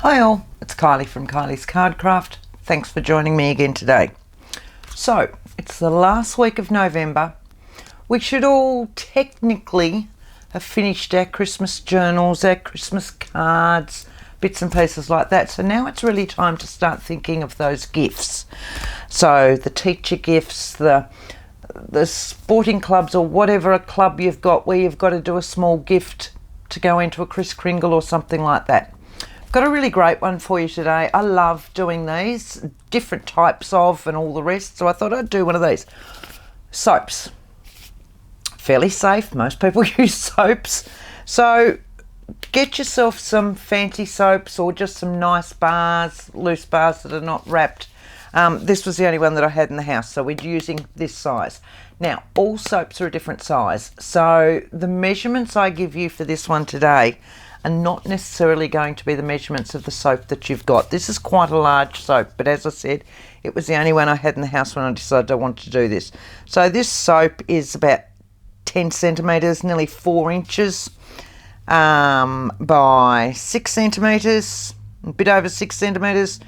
Hi all, it's Kylie from Kylie's Card Craft. Thanks for joining me again today. So, it's the last week of November. We should all technically have finished our Christmas journals, our Christmas cards, bits and pieces like that. So now it's really time to start thinking of those gifts. So the teacher gifts, the sporting clubs, or whatever a club you've got where you've got to do a small gift to go into a Kris Kringle or something like that. Got a really great one for you today. I love doing these, different types of and all the rest, so I thought I'd do one of these. Soaps. Fairly safe, most people use soaps. So get yourself some fancy soaps or just some nice bars, loose bars that are not wrapped. This was the only one that I had in the house, so we're using this size. Now, all soaps are a different size, so the measurements I give you for this one today are not necessarily going to be the measurements of the soap that you've got. This is quite a large soap, but as I said, it was the only one I had in the house when I decided I wanted to do this. So this soap is about 10 centimetres, nearly 4 inches by 6 centimetres, a bit over 6 centimetres,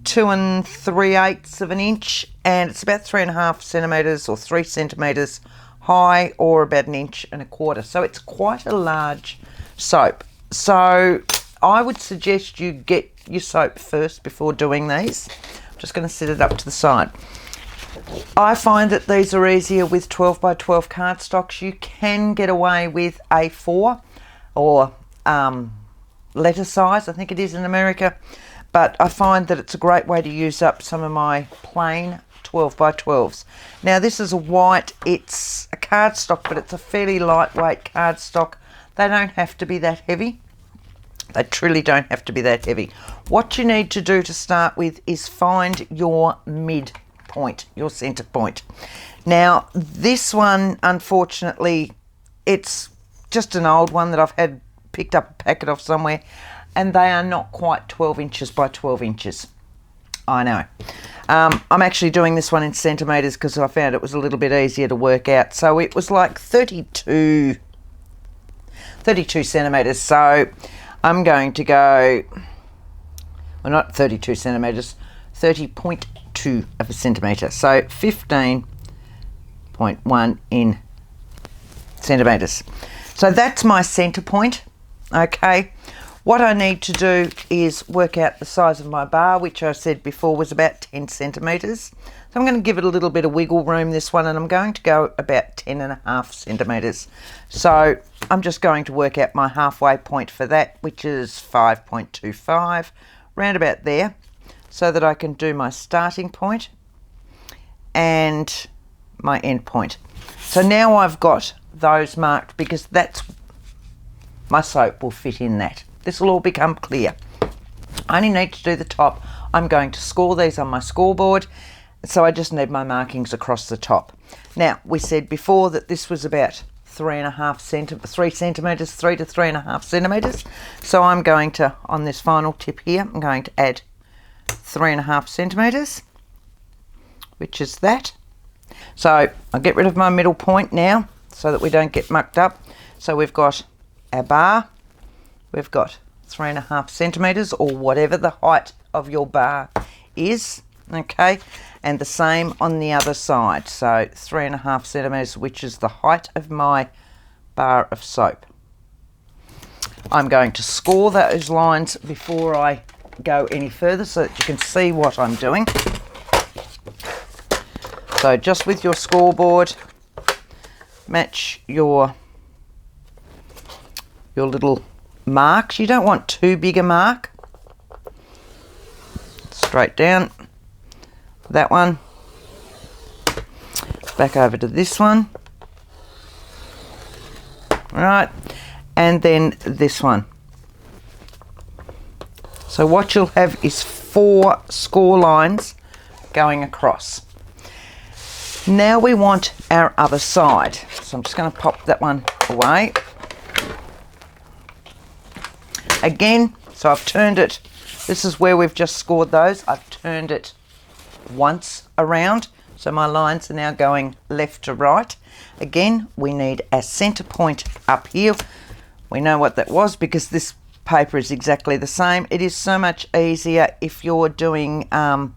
2 3/8 of an inch, and it's about 3.5 centimetres or 3 centimetres high, or about 1.25 inches. So it's quite a large soap. So I would suggest you get your soap first before doing these. I'm just going to set it up to the side. I find that these are easier with 12 by 12 cardstocks. You can get away with A4 or letter size, I think it is in America, but I find that it's a great way to use up some of my plain 12 by 12s. Now this is a white, it's a cardstock, but it's a fairly lightweight cardstock. They don't have to be that heavy. They truly don't have to be that heavy. What you need to do to start with is find your mid point, your center point. Now this one, unfortunately, it's just an old one that I've had picked up a packet of somewhere, and they are not quite 12 inches by 12 inches. I know. I'm actually doing this one in centimetres because I found it was a little bit easier to work out. So it was like 32 centimetres. So I'm going to go, well, not 32 centimetres, 30.2 of a centimetre. So 15.1 in centimetres. So that's my centre point. Okay. What I need to do is work out the size of my bar, which I said before was about 10 centimetres. So I'm going to give it a little bit of wiggle room, this one, and I'm going to go about 10.5 centimetres. So I'm just going to work out my halfway point for that, which is 5.25, round about there, so that I can do my starting point and my end point. So now I've got those marked because that's my soap will fit in that. This will all become clear. I only need to do the top. I'm going to score these on my scoreboard, so I just need my markings across the top. Now, we said before that this was about 3 to 3.5 centimetres. So I'm going to, on this final tip here, I'm going to add 3.5 centimetres, which is that. So I'll get rid of my middle point now so that we don't get mucked up. So we've got our bar, we've got 3.5 centimetres, or whatever the height of your bar is, okay, and the same on the other side. So 3.5 centimetres, which is the height of my bar of soap. I'm going to score those lines before I go any further so that you can see what I'm doing. So just with your scoreboard, match your little marks. You don't want too big a mark. Straight down. That one. Back over to this one. Right. And then this one. So what you'll have is 4 score lines going across. Now we want our other side. So I'm just going to pop that one away. Again, so I've turned it, this is where we've just scored those, I've turned it once around, so my lines are now going left to right. Again, we need a centre point up here. We know what that was because this paper is exactly the same. It is so much easier if you're doing a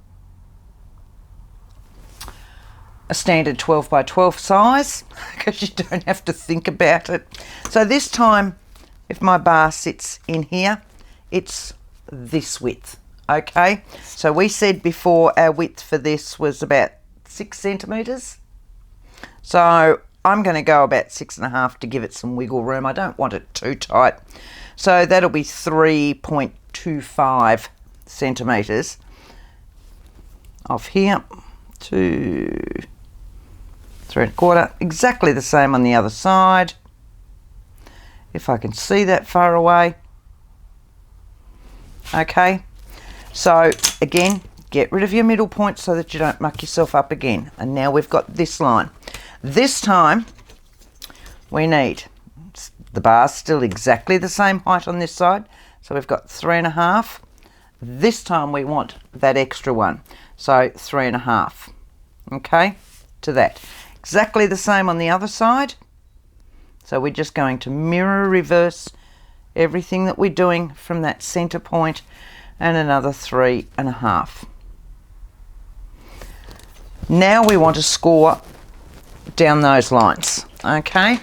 standard 12 by 12 size, because you don't have to think about it. So this time, if my bar sits in here, it's this width. Okay, so we said before our width for this was about 6 centimetres. So I'm going to go about 6.5 to give it some wiggle room. I don't want it too tight. So that'll be 3.25 centimetres off here to 3.25. Exactly the same on the other side. If I can see that far away. Okay. So again, get rid of your middle point so that you don't muck yourself up again. And now we've got this line. This time we need, the bar's still exactly the same height on this side. So we've got 3.5. This time we want that extra one. So 3.5. Okay, to that. Exactly the same on the other side. So we're just going to mirror reverse everything that we're doing from that center point, and another 3.5. Now we want to score down those lines. Okay.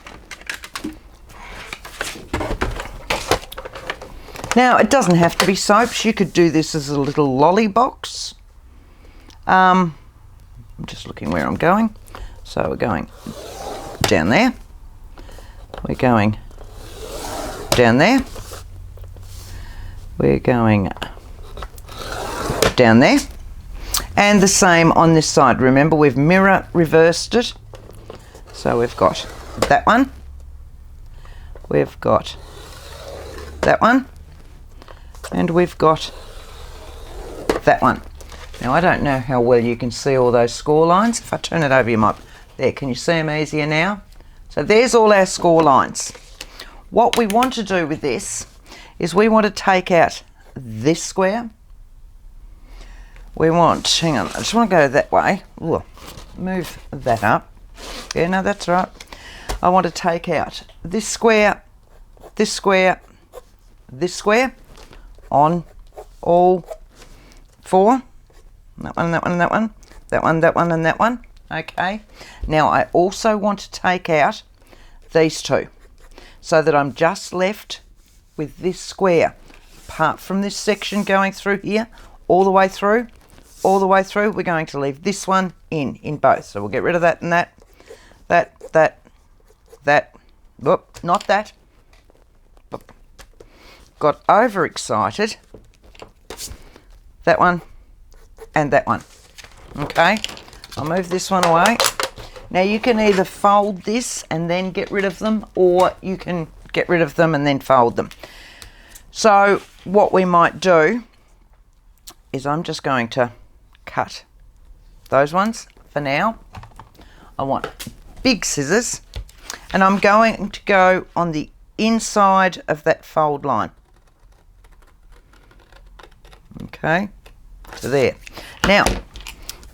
Now it doesn't have to be soaps. You could do this as a little lolly box. I'm just looking where I'm going. So we're going down there. We're going down there. We're going down there. And the same on this side. Remember, we've mirror reversed it. So we've got that one. We've got that one. And we've got that one. Now, I don't know how well you can see all those score lines. If I turn it over, you might. There, can you see them easier now? So there's all our score lines. What we want to do with this is we want to take out this square. We want, hang on, I just want to go that way. Ooh, move that up. Yeah, no, that's right. I want to take out this square, this square, this square on all four. That one, that one, and that one. That one, that one, and that one. Okay. Now I also want to take out these two so that I'm just left with this square. Apart from this section going through here, all the way through, we're going to leave this one in both. So we'll get rid of that and that, whoop, not that. Whoop. Got overexcited. That one and that one. Okay, I'll move this one away. Now you can either fold this and then get rid of them, or you can get rid of them and then fold them. So what we might do is I'm just going to cut those ones for now. I want big scissors, and I'm going to go on the inside of that fold line. Okay, so there. Now,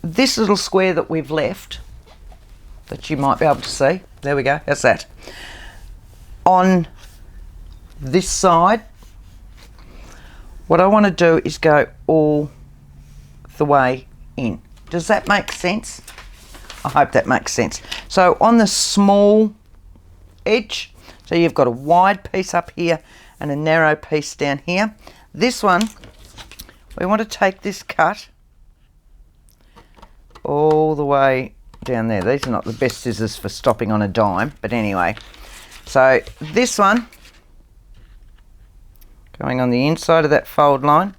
this little square that we've left, that you might be able to see, there we go, how's that? On this side, what I want to do is go all the way in. Does that make sense? I hope that makes sense. So on the small edge, so you've got a wide piece up here and a narrow piece down here. This one, we want to take this cut all the way down there. These are not the best scissors for stopping on a dime, but anyway. So this one, going on the inside of that fold line,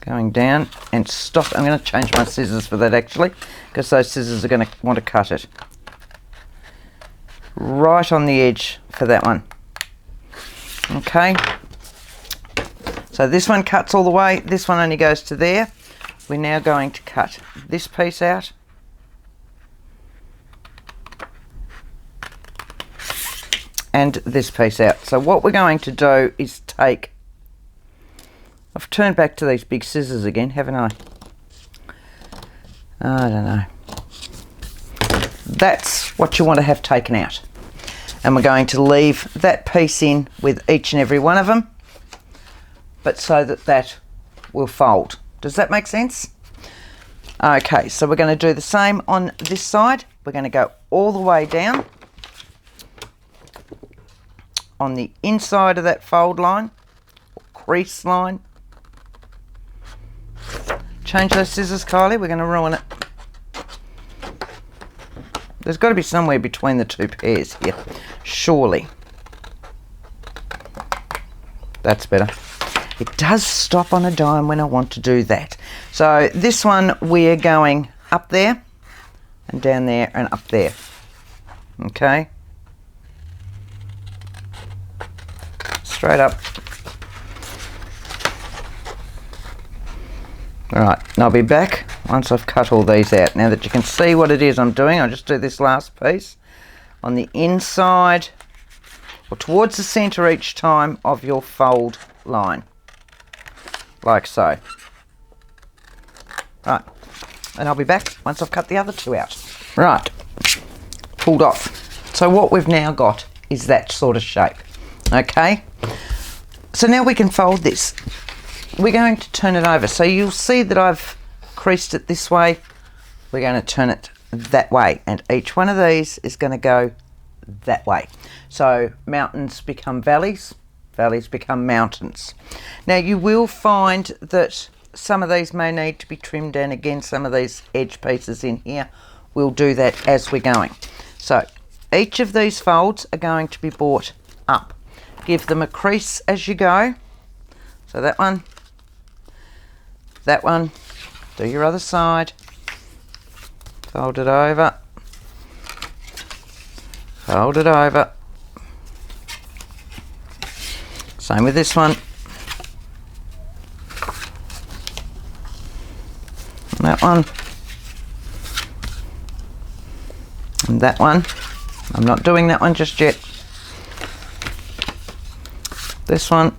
going down and stop. I'm going to change my scissors for that actually, because those scissors are going to want to cut it right on the edge for that one. Okay, so this one cuts all the way, this one only goes to there. We're now going to cut this piece out, and this piece out. So what we're going to do is take, I've turned back to these big scissors again, haven't I? I don't know. That's what you want to have taken out. And we're going to leave that piece in with each and every one of them, but so that will fold. Does that make sense? Okay, so we're going to do the same on this side. We're going to go all the way down on the inside of that fold line, or crease line. Change those scissors, Kylie, we're going to ruin it. There's got to be somewhere between the two pairs here, surely. That's better. It does stop on a dime when I want to do that. So this one we're going up there and down there and up there. Okay. Straight up. Alright, and I'll be back once I've cut all these out. Now that you can see what it is I'm doing, I'll just do this last piece on the inside or towards the centre each time of your fold line. Like so. Right, and I'll be back once I've cut the other two out. Right, pulled off. So what we've now got is that sort of shape. Okay, so now we can fold this. We're going to turn it over. So you'll see that I've creased it this way. We're going to turn it that way. And each one of these is going to go that way. So mountains become valleys. Valleys become mountains. Now you will find that some of these may need to be trimmed, and again some of these edge pieces in here, we'll do that as we're going. So each of these folds are going to be brought up. Give them a crease as you go. So that one, do your other side, fold it over, fold it over. Same with this one. And that one. And that one. I'm not doing that one just yet. This one.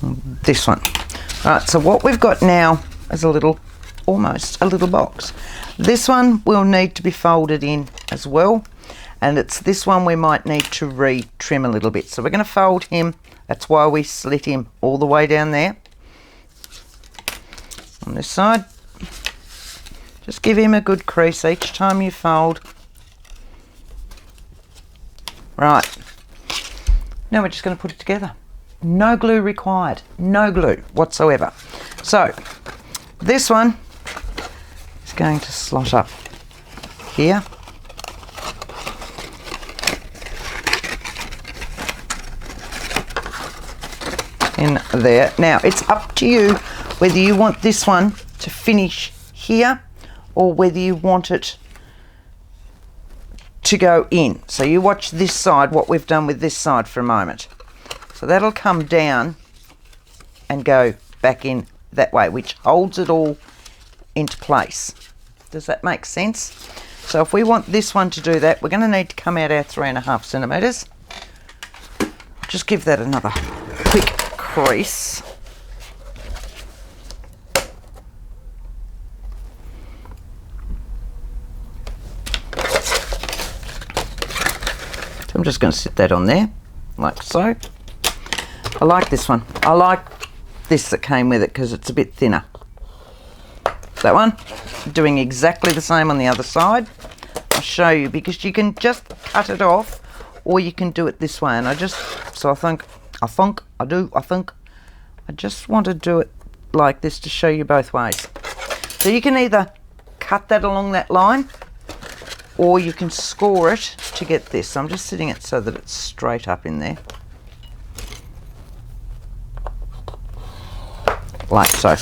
And this one. Right, so what we've got now is almost a little box. This one will need to be folded in as well. And it's this one we might need to re-trim a little bit. So we're going to fold him. That's why we slit him all the way down there. On this side. Just give him a good crease each time you fold. Right. Now we're just going to put it together. No glue required. No glue whatsoever. So this one is going to slot up here. In there. Now it's up to you whether you want this one to finish here or whether you want it to go in. So you watch this side, what we've done with this side for a moment. So that'll come down and go back in that way, which holds it all into place. Does that make sense? So if we want this one to do that, we're going to need to come out our 3.5 centimetres. Just give that another quick crease. So I'm just going to sit that on there like so. I like this one. I like this that came with it because it's a bit thinner. That one, doing exactly the same on the other side. I'll show you because you can just cut it off or you can do it this way. And I just want to do it like this to show you both ways. So you can either cut that along that line or you can score it to get this. So I'm just sitting it so that it's straight up in there. Like so.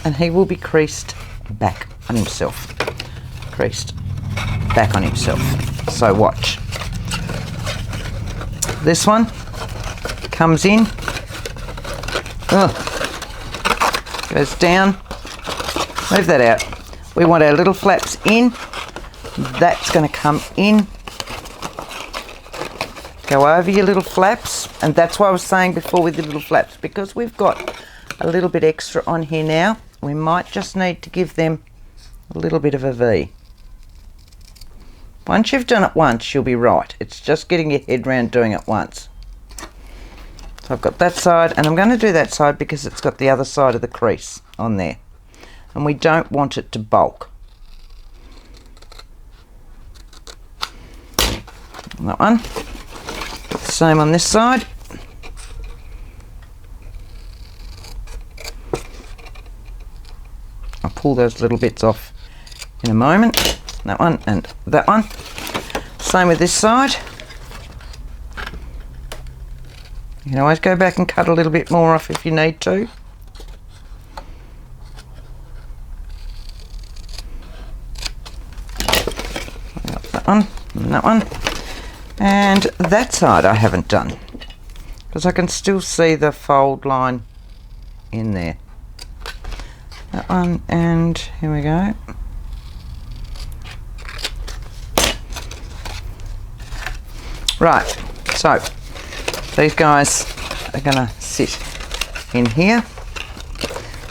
And he will be creased back on himself. Creased back on himself. So watch. This one comes in. Goes down. Move that out. We want our little flaps in. That's going to come in. Go over your little flaps. And that's why I was saying before with the little flaps, because we've got a little bit extra on here now. We might just need to give them a little bit of a V. Once you've done it once, you'll be right. It's just getting your head around doing it once. So I've got that side, and I'm going to do that side because it's got the other side of the crease on there. And we don't want it to bulk. That one. Same on this side. I'll pull those little bits off in a moment. That one and that one. Same with this side. You can always go back and cut a little bit more off if you need to. That one and that one. And that side I haven't done because I can still see the fold line in there. That one, and here we go. Right, so these guys are going to sit in here.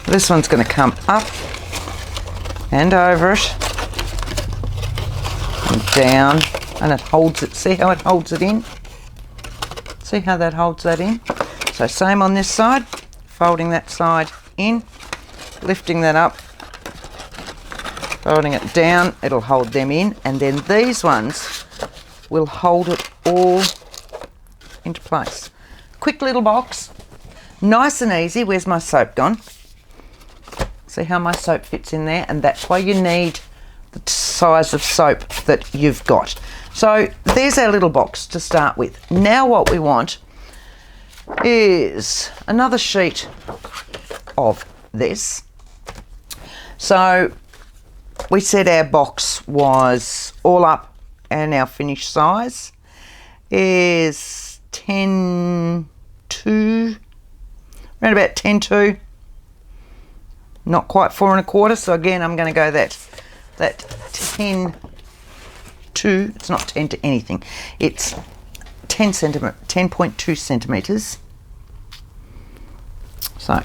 This one's going to come up and over it and down, and it holds it. See how it holds it in? See how that holds that in? So same on this side, folding that side in, lifting that up, folding it down, it'll hold them in, and then these ones will hold it all into place. Quick little box, nice and easy. Where's my soap gone? See how my soap fits in there, and that's why you need the size of soap that you've got. So there's our little box to start with. Now what we want is another sheet of this. So we said our box was all up, and our finished size is 10 to around about 10 to, not quite 4 1/4. So again, I'm going to go that 10 to, it's not 10 to anything, it's 10.2 centimeters. So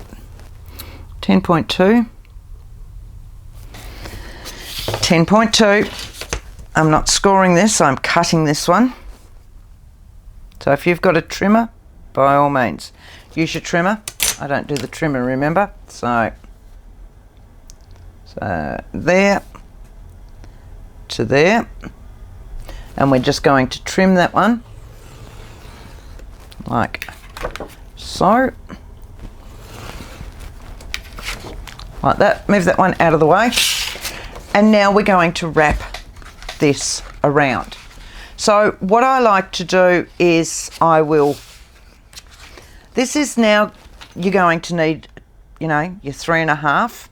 10.2, 10.2. I'm not scoring this, I'm cutting this one. So if you've got a trimmer, by all means, use your trimmer. I don't do the trimmer, remember? So there to there. And we're just going to trim that one like so. Like that. Move that one out of the way. And now we're going to wrap this around. So what I like to do is this is now, you're going to need, you know, your 3.5,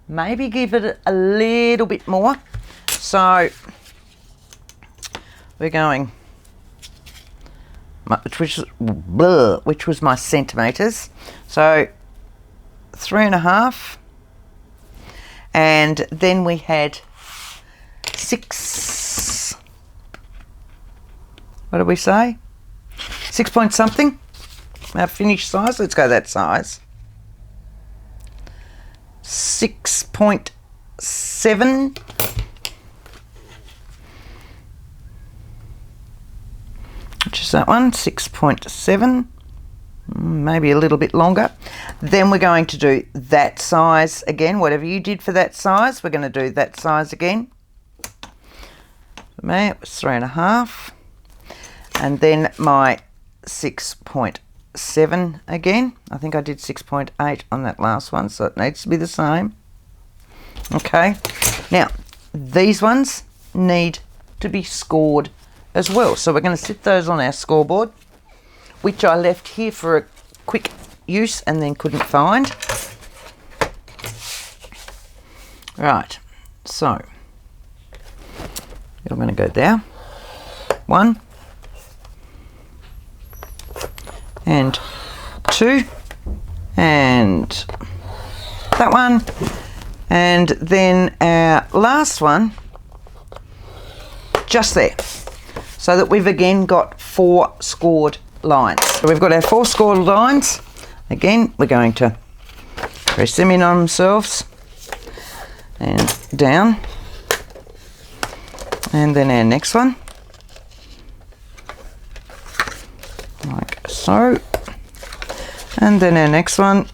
maybe give it a little bit more. So we're going, which was my centimeters. So 3.5, and then we had 6. What did we say? 6 point something. Our finished size. Let's go that size. 6.7. Which is that one? 6.7. Maybe a little bit longer. Then we're going to do that size again. Whatever you did for that size, we're going to do that size again. For me, it was 3.5. And then my 6.7 again. I think I did 6.8 on that last one, so it needs to be the same. Okay. Now, these ones need to be scored as well. So we're going to sit those on our scoreboard, which I left here for a quick use and then couldn't find. Right. So, I'm going to go there. 1. And 2, and that one, and then our last one just there, so that we've again got 4 scored lines. So we've got our 4 scored lines. Again, we're going to press them in on themselves and down And then our next one, like so. And then our next one.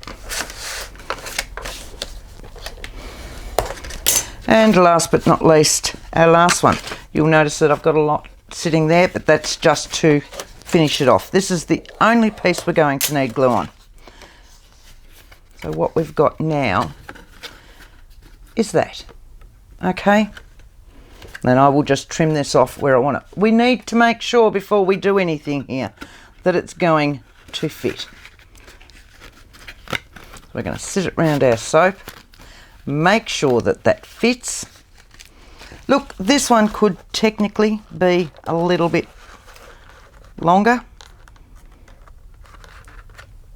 And last but not least, our last one. You'll notice that I've got a lot sitting there, but that's just to finish it off. This is the only piece we're going to need glue on. So what we've got now is that. Okay? Then I will just trim this off where I want it. We need to make sure before we do anything here that it's going to fit. We're going to sit it around our soap. Make sure that that fits. Look, this one could technically be a little bit longer.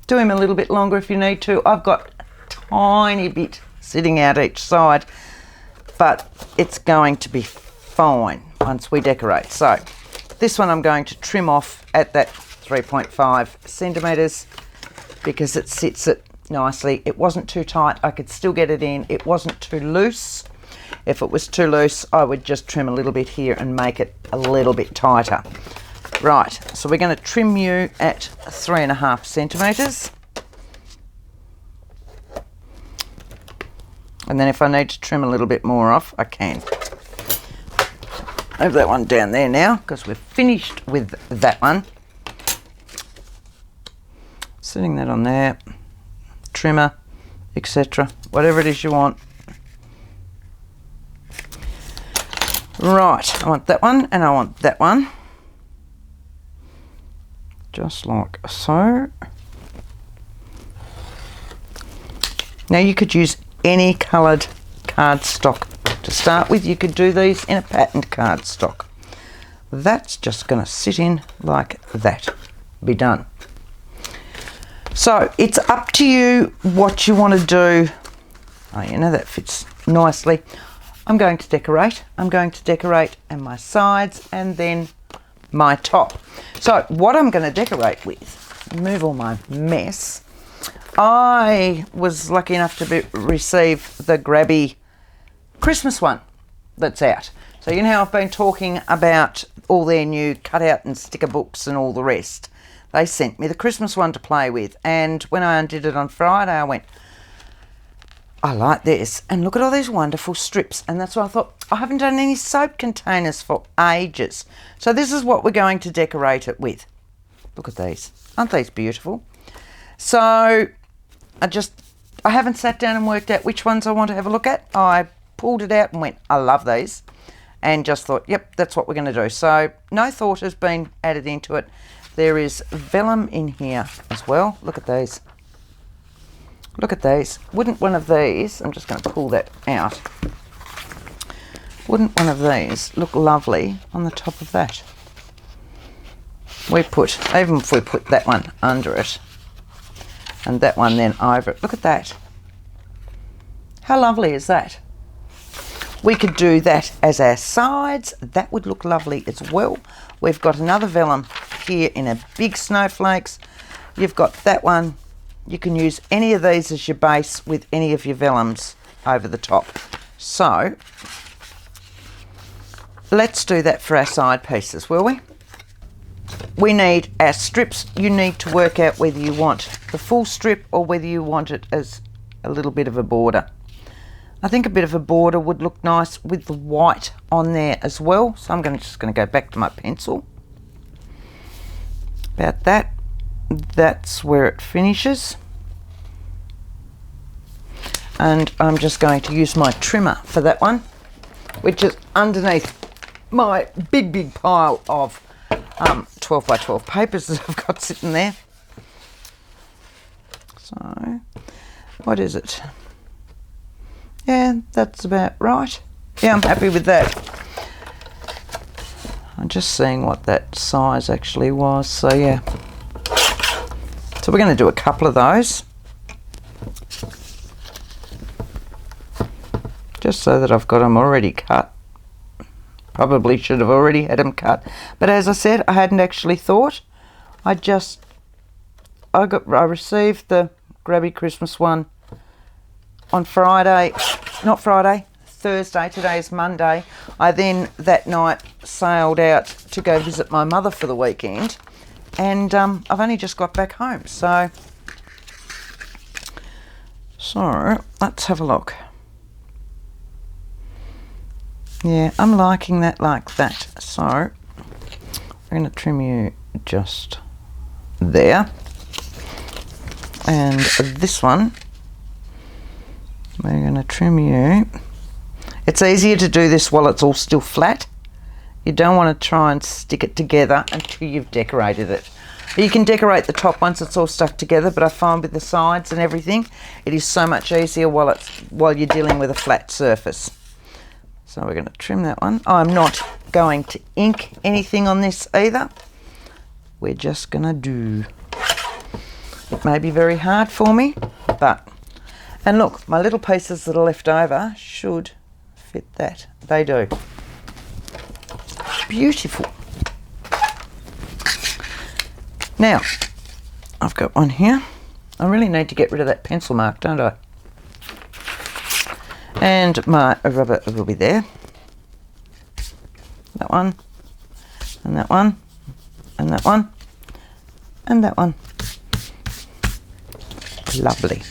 Do him a little bit longer if you need to. I've got a tiny bit sitting out each side, but it's going to be fine once we decorate. So this one I'm going to trim off at that 3.5 centimetres because it sits it nicely. It wasn't too tight, I could still get it in. It wasn't too loose. If it was too loose, I would just trim a little bit here and make it a little bit tighter. Right, so we're going to trim you at 3.5 centimetres. And then if I need to trim a little bit more off, I can. Move that one down there now because we're finished with that one. Sitting that on there. Trimmer, etc. Whatever it is you want. Right, I want that one and I want that one. Just like so. Now you could use any coloured cardstock to start with. You could do these in a patterned cardstock. That's just going to sit in like that. Be done. So it's up to you what you want to do. Oh, you know, that fits nicely. I'm going to decorate. I'm going to decorate and my sides and then my top. So what I'm going to decorate with, move all my mess. I was lucky enough to receive the Grabie Christmas one that's out. So you know how I've been talking about all their new cutout and sticker books and all the rest. They sent me the Christmas one to play with, and when I undid it on Friday, I went, I like this, and look at all these wonderful strips. And that's why I thought, I haven't done any soap containers for ages. So this is what we're going to decorate it with. Look at these. Aren't these beautiful? So I haven't sat down and worked out which ones I want to have a look at. I pulled it out and went, I love these, and just thought, yep, that's what we're going to do. So no thought has been added into it. There is vellum in here as well. Look at these. Look at these. Wouldn't one of these, I'm just going to pull that out. Wouldn't one of these look lovely on the top of that? Even if we put that one under it and that one then over it. Look at that. How lovely is that? We could do that as our sides. That would look lovely as well. We've got another vellum here in a big snowflakes. You've got that one. You can use any of these as your base with any of your vellums over the top. So let's do that for our side pieces, will we? We need our strips. You need to work out whether you want the full strip or whether you want it as a little bit of a border. I think a bit of a border would look nice with the white on there as well. So I'm just going to go back to my pencil. About that. That's where it finishes. And I'm just going to use my trimmer for that one, which is underneath my big pile of 12 by 12 papers that I've got sitting there. So, what is it? Yeah, that's about right. Yeah, I'm happy with that. I'm just seeing what that size actually was. So yeah. So we're going to do a couple of those. Just so that I've got them already cut. Probably should have already had them cut. But as I said, I hadn't actually thought. I received the Grabie Christmas one on Thursday Thursday. Today is Monday. I then that night sailed out to go visit my mother for the weekend, and I've only just got back home. So let's have a look. Yeah, I'm liking that like that. So I'm going to trim you just there, and this one we're going to trim you. It's easier to do this while it's all still flat. You don't want to try and stick it together until you've decorated it. You can decorate the top once it's all stuck together, but I find with the sides and everything, it is so much easier while you're dealing with a flat surface. So we're going to trim that one. I'm not going to ink anything on this either. We're just going to do. It may be very hard for me, but, and look, my little pieces that are left over should fit that. They do. Beautiful. Now, I've got one here. I really need to get rid of that pencil mark, don't I? And my rubber will be there. That one, and that one, and that one, and that one. Lovely.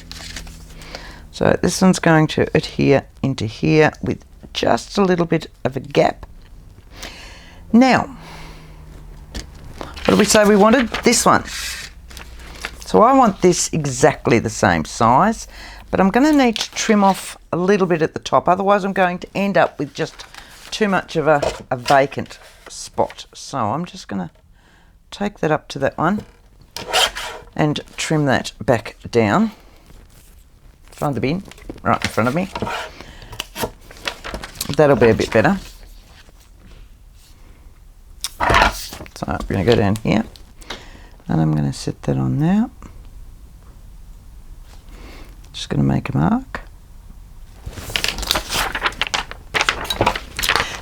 So this one's going to adhere into here with just a little bit of a gap. Now, what did we say we wanted? This one. So I want this exactly the same size, but I'm going to need to trim off a little bit at the top, otherwise I'm going to end up with just too much of a vacant spot. So I'm just going to take that up to that one and trim that back down. Find the bin right in front of me. That'll be a bit better. So I'm going to go down here and I'm going to set that on there. Just going to make a mark.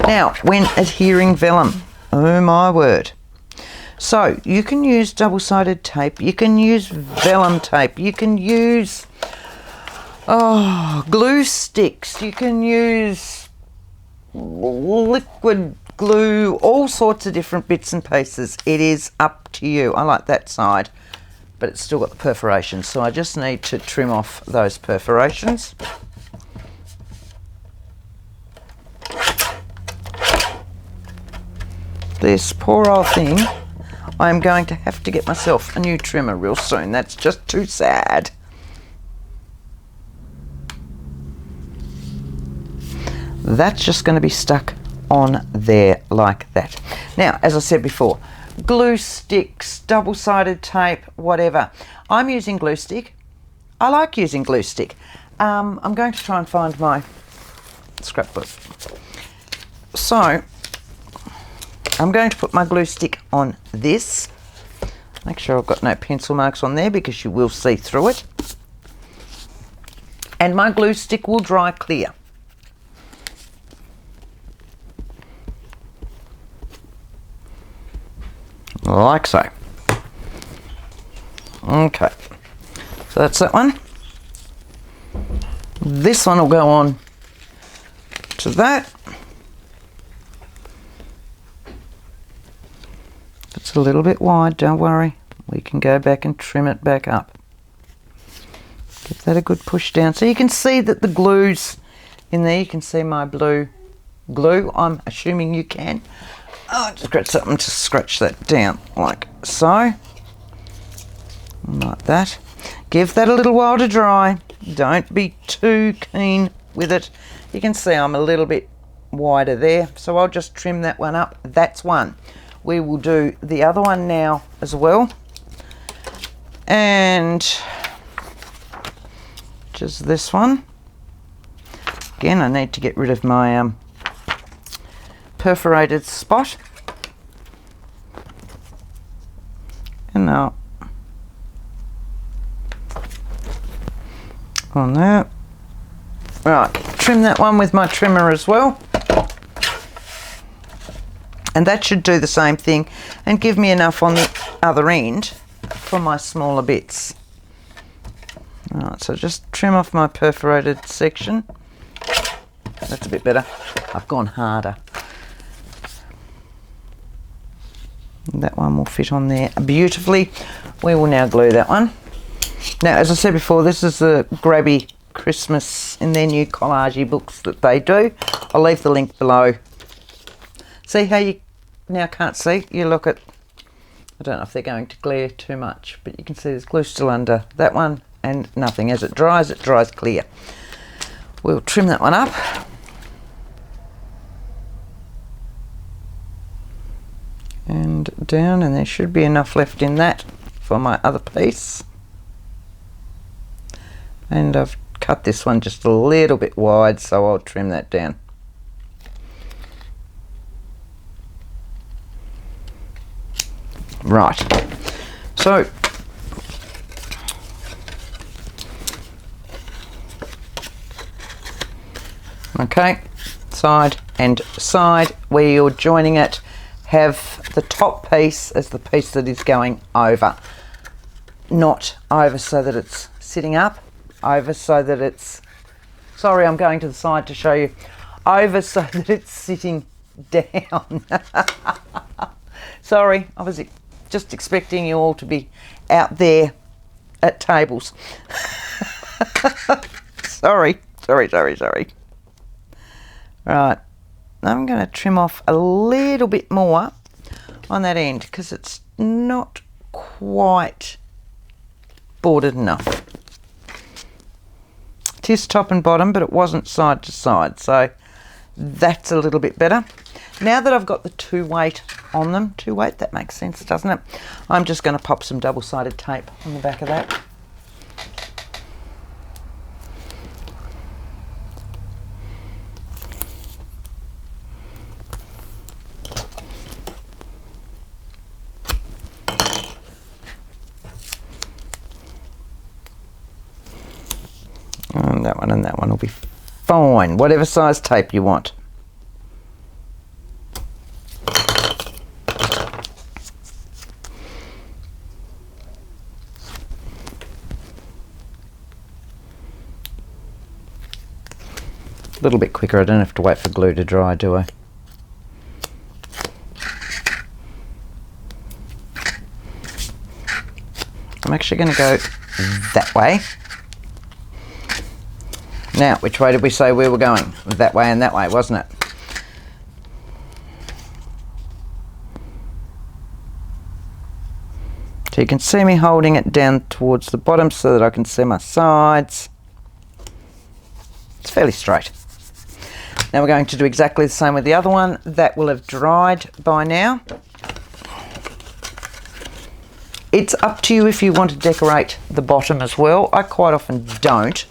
Now, when adhering vellum, oh my word. So you can use double-sided tape, you can use vellum tape, you can use glue sticks, you can use liquid glue, all sorts of different bits and pieces. It is up to you. I like that side, but it's still got the perforations, so I just need to trim off those perforations. This poor old thing, I'm going to have to get myself a new trimmer real soon. That's just too sad. That's just going to be stuck on there like that. Now, as I said before, glue sticks, double-sided tape, whatever. I'm using glue stick. I like using glue stick. I'm going to try and find my scrapbook. So I'm going to put my glue stick on this. Make sure I've got no pencil marks on there because you will see through it. And my glue stick will dry clear. Like so. Okay, so that's that one. This one will go on to that. If it's a little bit wide, don't worry. We can go back and trim it back up. Give that a good push down. So you can see that the glue's in there. You can see my blue glue. I'm assuming you can. Oh, just got something to scratch that down like so. Like that. Give that a little while to dry. Don't be too keen with it. You can see I'm a little bit wider there, so I'll just trim that one up. That's one. We will do the other one now as well. And just this one. Again, I need to get rid of my perforated spot. And now on that. Right, trim that one with my trimmer as well. And that should do the same thing and give me enough on the other end for my smaller bits. Alright, so just trim off my perforated section That's a bit better. I've gone harder. That one will fit on there beautifully. We will now glue that one. Now, as I said before, this is the Grabie Christmas in their new Collage books that they do. I'll leave the link below. See how you now can't see? You look at, I don't know if they're going to glare too much, but you can see there's glue still under that one and nothing. As it dries clear. We'll trim that one up. And down, and there should be enough left in that for my other piece. And I've cut this one just a little bit wide, so I'll trim that down. Right, so okay, side and side where you're joining it, have the top piece as the piece that is going over, not over so that it's sitting up, over so that it's, sorry, I'm going to the side to show you, over so that it's sitting down. Sorry, I was just expecting you all to be out there at tables. Sorry. Right, I'm going to trim off a little bit more on that end because it's not quite bordered enough. It is top and bottom, but it wasn't side to side, so that's a little bit better. Now that I've got the 2-weight on them, 2-weight, that makes sense, doesn't it? I'm just going to pop some double-sided tape on the back of that. And that one will be fine, whatever size tape you want. A little bit quicker, I don't have to wait for glue to dry, do I? I'm actually going to go that way. Now, which way did we say we were going? That way and that way, wasn't it? So you can see me holding it down towards the bottom so that I can see my sides. It's fairly straight. Now we're going to do exactly the same with the other one. That will have dried by now. It's up to you if you want to decorate the bottom as well. I quite often don't.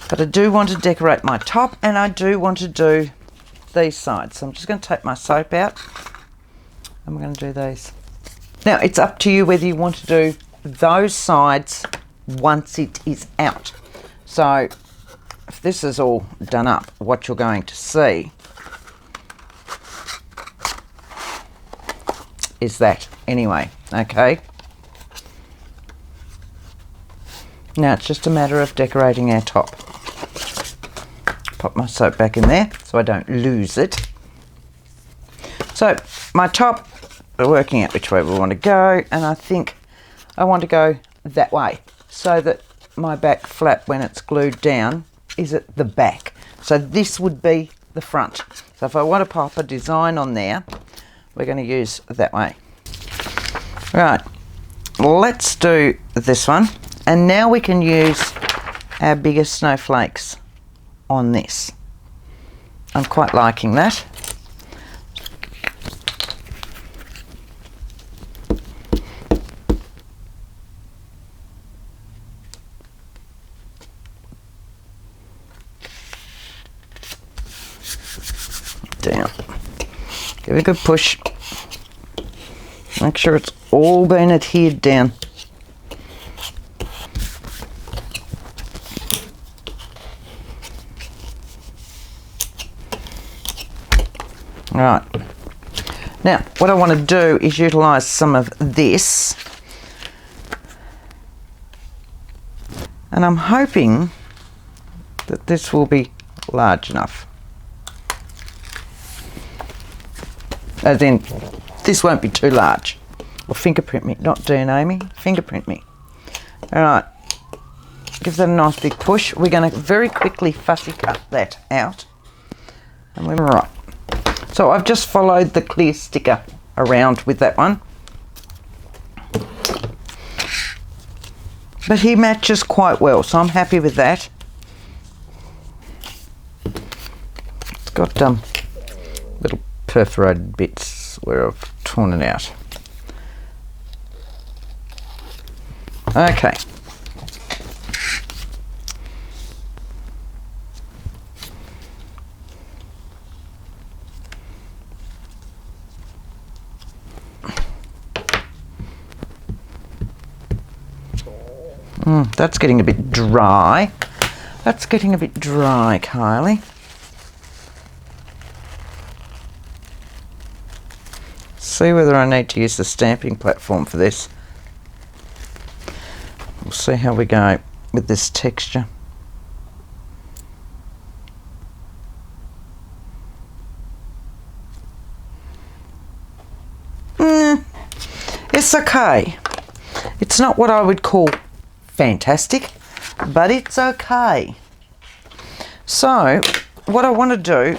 But I do want to decorate my top and I do want to do these sides. So I'm just going to take my soap out and we're going to do these. Now it's up to you whether you want to do those sides once it is out. So if this is all done up, what you're going to see is that anyway, okay? Now it's just a matter of decorating our top. Pop my soap back in there so I don't lose it. So my top, we're working out which way we want to go, and I think I want to go that way so that my back flap, when it's glued down, is at the back. So this would be the front. So if I want to pop a design on there, we're going to use that way. Right, let's do this one, and now we can use our bigger snowflakes on this. I'm quite liking that. Down. Give it a good push. Make sure it's all been adhered down. Right, now what I want to do is utilise some of this, and I'm hoping that this will be large enough. As in, this won't be too large. Or fingerprint me, not DNA me, fingerprint me. All right, give that a nice big push. We're going to very quickly fussy cut that out. And we're right. So I've just followed the clear sticker around with that one. But he matches quite well, so I'm happy with that. It's got little perforated bits where I've torn it out. Okay. That's getting a bit dry. That's getting a bit dry, Kylie. See whether I need to use the stamping platform for this. We'll see how we go with this texture. It's okay. It's not what I would call fantastic, but it's okay. So what I want to do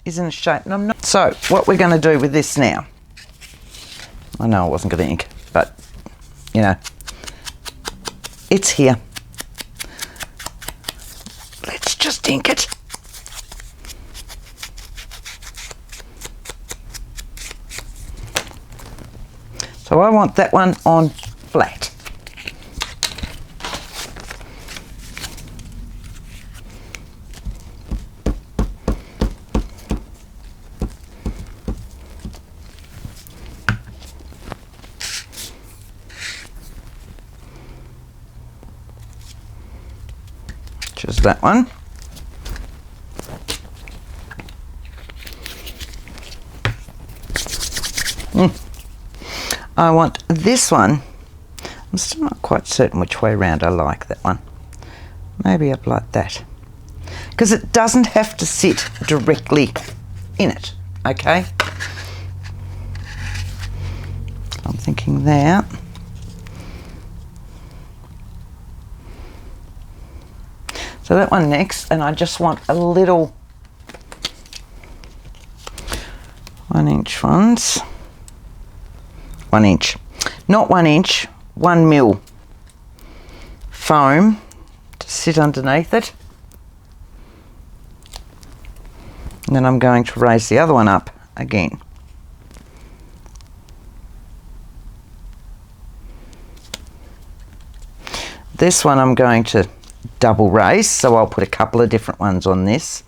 is in a shape, and I'm not. So what we're going to do with this now, I know I wasn't going to ink, but you know, it's here. Let's just ink it. So I want that one on flat. Just that one. I want this one. I'm still not quite certain which way round I like that one. Maybe up like that. Because it doesn't have to sit directly in it, okay? I'm thinking that. So that one next, and I just want a little 1 inch ones. 1 inch, not 1 inch, 1 mil foam to sit underneath it. And then I'm going to raise the other one up again. This one I'm going to double raise, so I'll put a couple of different ones on this.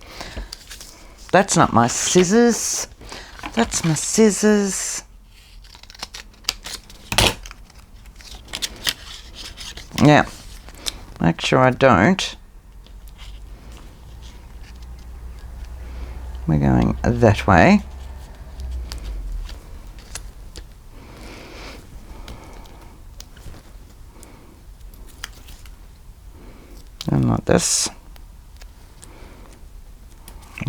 That's not my scissors. That's my scissors. Now, make sure I don't. We're going that way. And like this.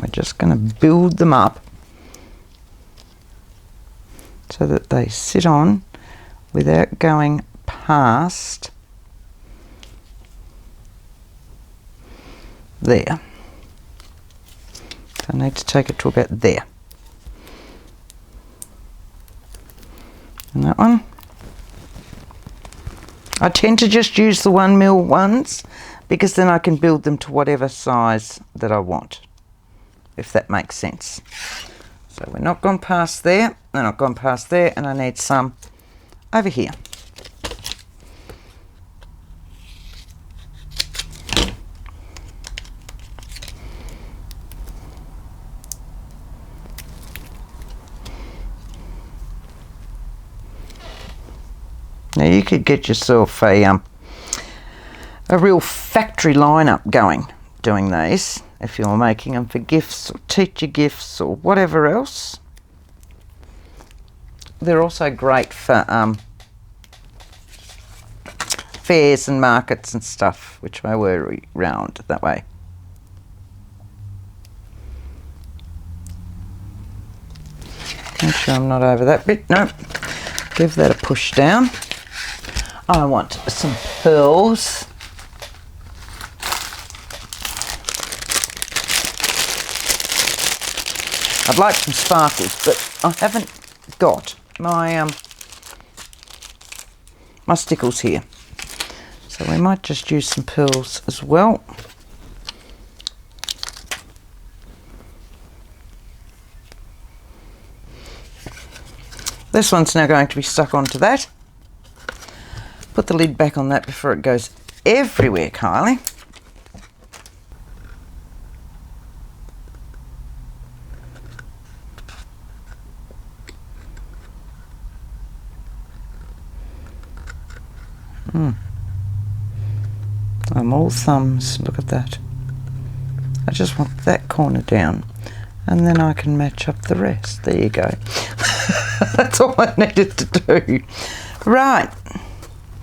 We're just going to build them up so that they sit on without going past there. So I need to take it to about there. And that one. I tend to just use the 1 mil ones because then I can build them to whatever size that I want, if that makes sense. So we're not gone past there, and I've gone past there, and I need some over here. Now you could get yourself a real factory lineup going doing these if you're making them for gifts or teacher gifts or whatever else. They're also great for fairs and markets and stuff, which I worry around that way. Make sure I'm not over that bit. No. Give that a push down. I want some pearls. I'd like some sparkles, but I haven't got my my stickles here. So we might just use some pearls as well. This one's now going to be stuck onto that. Put the lid back on that before it goes everywhere, Kylie. I'm all thumbs. Look at that. I just want that corner down, and then I can match up the rest. There you go. That's all I needed to do. Right.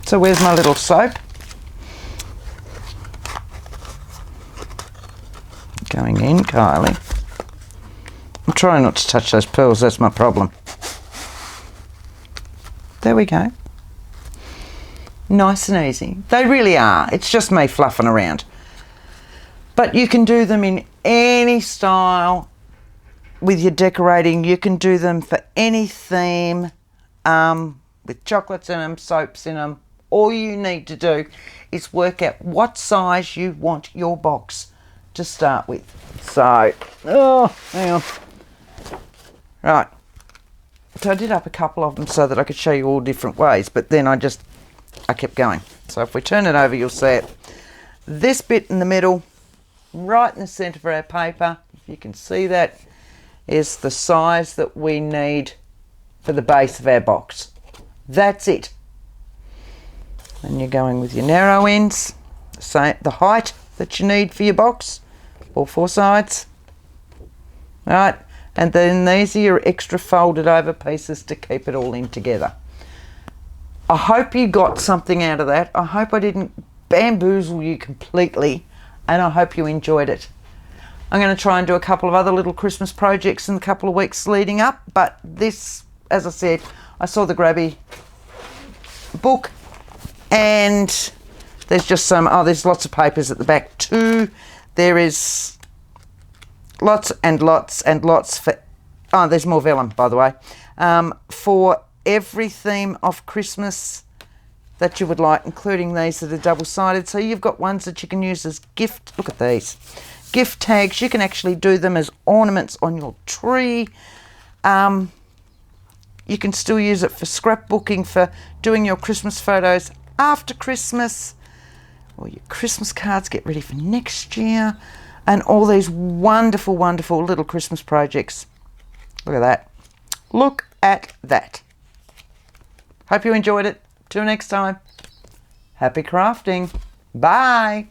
So where's my little soap? Going in, Kylie. I'm trying not to touch those pearls. That's my problem. There we go. Nice and easy. They really are. It's just me fluffing around. But you can do them in any style with your decorating. You can do them for any theme, with chocolates in them, soaps in them. All you need to do is work out what size you want your box to start with. So, hang on. Right. So I did up a couple of them so that I could show you all different ways, but then I kept going. So if we turn it over, you'll see it. This bit in the middle, right in the centre of our paper, if you can see that, is the size that we need for the base of our box. That's it. And you're going with your narrow ends, the height that you need for your box, all four sides. Right, and then these are your extra folded over pieces to keep it all in together. I hope you got something out of that. I hope I didn't bamboozle you completely, and I hope you enjoyed it. I'm going to try and do a couple of other little Christmas projects in the couple of weeks leading up, but this, as I said, I saw the Grabie book, and there's just there's lots of papers at the back too. There is lots and lots and lots for, there's more vellum, by the way, for every theme of Christmas that you would like, including these that are double-sided. So you've got ones that you can use as gift, look at these, gift tags. You can actually do them as ornaments on your tree. You can still use it for scrapbooking, for doing your Christmas photos after Christmas, or your Christmas cards, get ready for next year, and all these wonderful, wonderful little Christmas projects. Look at that. Look at that. Hope you enjoyed it. Till next time. Happy crafting. Bye.